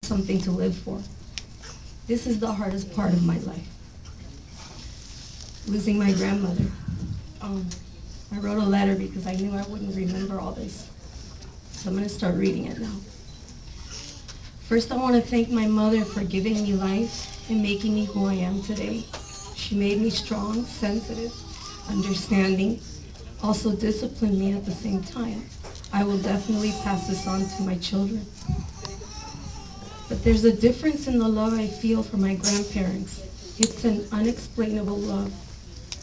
something to live for. This is the hardest part of my life. Losing my grandmother. I wrote a letter because I knew I wouldn't remember all this. So I'm going to start reading it now. First, I want to thank my mother for giving me life and making me who I am today. She made me strong, sensitive, understanding, also disciplined me at the same time. I will definitely pass this on to my children. But there's a difference in the love I feel for my grandparents. It's an unexplainable love.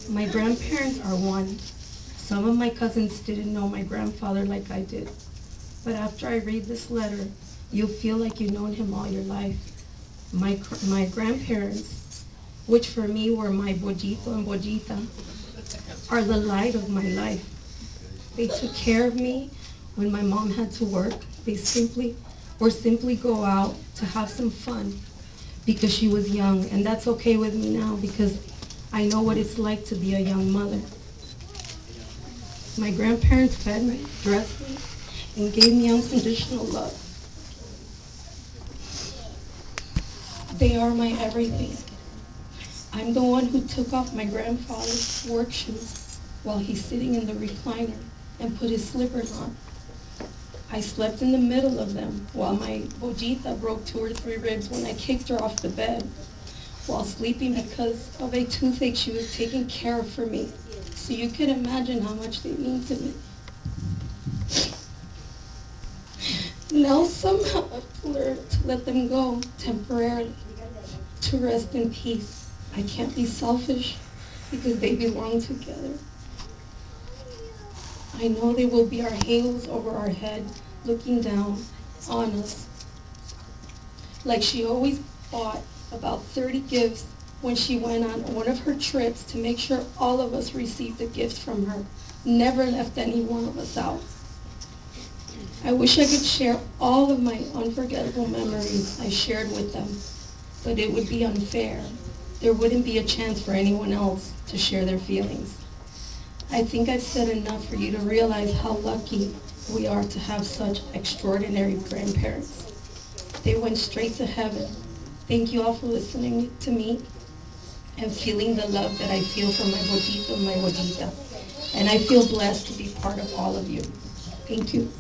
My grandparents are one. Some of my cousins didn't know my grandfather like I did. But after I read this letter, you'll feel like you've known him all your life. My grandparents, which for me were my bojito and bojita, are the light of my life. They took care of me when my mom had to work. They simply go out to have some fun because she was young, and that's okay with me now because I know what it's like to be a young mother. My grandparents fed me, dressed me, and gave me unconditional love. They are my everything. I'm the one who took off my grandfather's work shoes while he's sitting in the recliner and put his slippers on. I slept in the middle of them while my bojita broke 2 or 3 ribs when I kicked her off the bed while sleeping because of a toothache she was taking care of for me. So you can imagine how much they mean to me. Now somehow I've learned to let them go temporarily, to rest in peace. I can't be selfish because they belong together. I know they will be our halos over our head, looking down on us. Like she always bought about 30 gifts when she went on one of her trips to make sure all of us received a gift from her. Never left any one of us out. I wish I could share all of my unforgettable memories I shared with them, but it would be unfair. There wouldn't be a chance for anyone else to share their feelings. I think I've said enough for you to realize how lucky we are to have such extraordinary grandparents. They went straight to heaven. Thank you all for listening to me and feeling the love that I feel for my bojito and my bojita. And I feel blessed to be part of all of you. Thank you.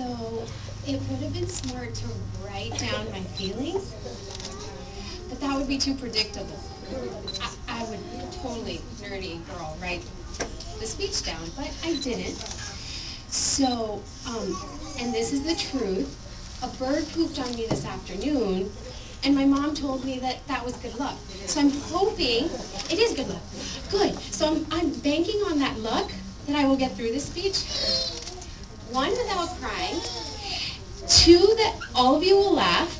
So it would have been smart to write down my feelings, but that would be too predictable. I would totally, nerdy girl, write the speech down, but I didn't. So, and this is the truth, a bird pooped on me this afternoon, and my mom told me that that was good luck. So I'm hoping, it is good luck. Good. So I'm banking on that luck that I will get through this speech. 1, without crying. 2, that all of you will laugh.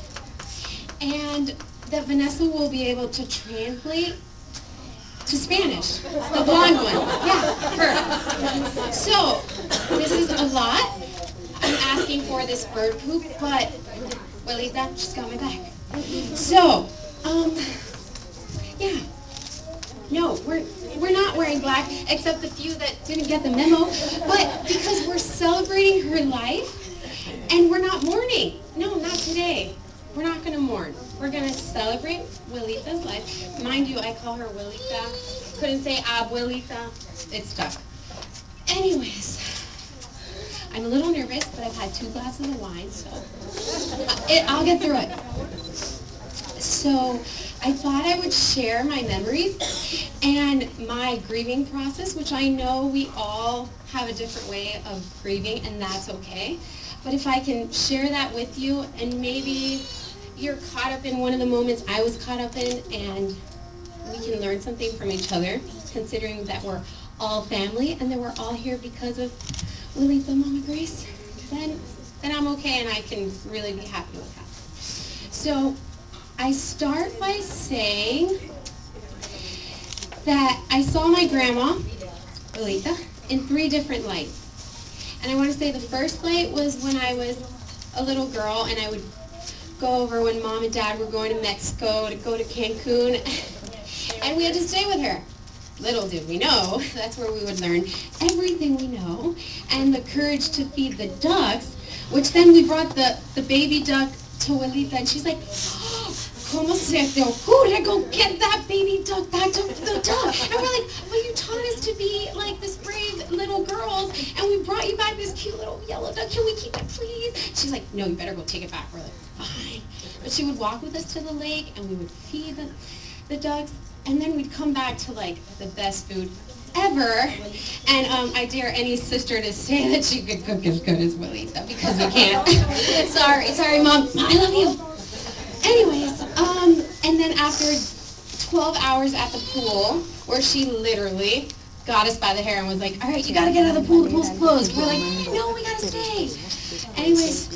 And that Vanessa will be able to translate to Spanish. The blonde one. Yeah, her. So, this is a lot. I'm asking for this bird poop, but Abuelita just got my back. So, yeah. No, we're not wearing black, except the few that didn't get the memo, but because we're celebrating her life, and we're not mourning. No, not today. We're not going to mourn. We're going to celebrate Abuelita's life. Mind you, I call her Abuelita. Couldn't say Abuelita. It stuck. Anyways, I'm a little nervous, but I've had 2 glasses of wine, so I'll get through it. So I thought I would share my memories and my grieving process, which I know we all have a different way of grieving, and that's okay. But if I can share that with you, and maybe you're caught up in one of the moments I was caught up in, and we can learn something from each other, considering that we're all family and that we're all here because of Lily, the Mama Grace, then I'm okay, and I can really be happy with that. So I start by saying that I saw my grandma, Lolita, in 3 different lights. And I want to say the first light was when I was a little girl, and I would go over when Mom and Dad were going to Mexico to go to Cancun, and we had to stay with her. Little did we know, that's where we would learn everything we know, and the courage to feed the ducks, which then we brought the baby duck to Abuelita, and she's like, oh, ¿cómo se te ocurre go get that baby duck back to the duck? And we're like, well, you taught us to be like this brave little girls, and we brought you back this cute little yellow duck. Can we keep it, please? She's like, no, you better go take it back. We're like, fine. But she would walk with us to the lake, and we would feed the ducks, and then we'd come back to like the best food ever. And I dare any sister to say that she could cook as good as Abuelita, because we can't. sorry, Mom. I love you. Anyways, and then after 12 hours at the pool, where she literally got us by the hair and was like, all right, you gotta get out of the pool, the pool's closed. We're like, no, we gotta stay. Anyways,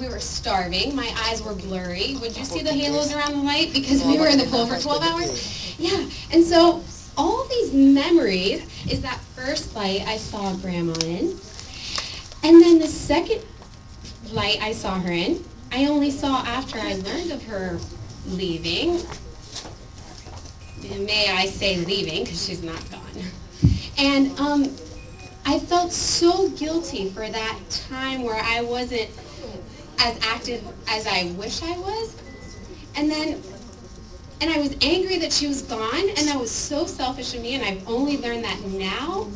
we were starving. My eyes were blurry. Would you see the halos around the light? Because we were in the pool for 12 hours. Yeah, and so all these memories is that first light I saw Grandma in. And then the second light I saw her in, I only saw after I learned of her leaving. May I say leaving, because she's not gone. And I felt so guilty for that time where I wasn't as active as I wish I was. And I was angry that she was gone, and that was so selfish of me, and I've only learned that now.